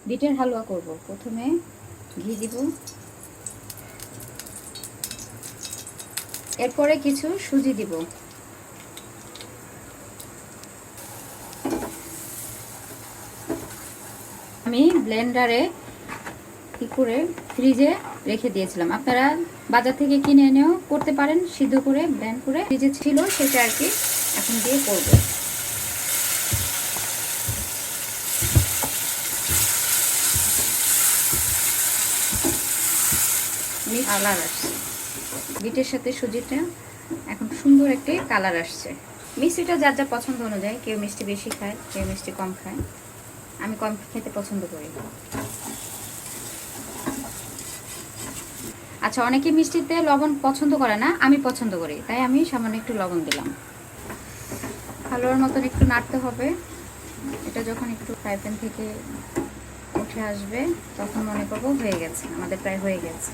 বিটের হালুয়া করব। প্রথমে ঘি দিব, এরপরে কিছু সুজি দিব। আমি ব্লেন্ডারে কি করে ফ্রিজে রেখে দিয়েছিলাম, আপনারা বাজার থেকে কিনে এনেও করতে পারেন, সিদ্ধ করে ব্লেন্ড করে ফ্রিজে ছিল সেটা আর কি এখন দিয়ে করব। কালার আসছে বিটের সাথে সুজিটা, এখন সুন্দর একটি কালার আসছে। মিষ্টিটা যার যা পছন্দ অনুযায়ী, কেউ মিষ্টি বেশি খায়, কেউ মিষ্টি কম খায়। আমি কম খেতে পছন্দ করি। আচ্ছা, অনেকে মিষ্টিতে লবণ পছন্দ করে না, আমি পছন্দ করি, তাই আমি সামান্য একটু লবণ দিলাম। হালুয়ার মতন একটু নাড়তে হবে। এটা যখন একটু ফ্রাই প্যান থেকে উঠে আসবে তখন মনে করবো হয়ে গেছে, আমাদের প্রায় হয়ে গেছে।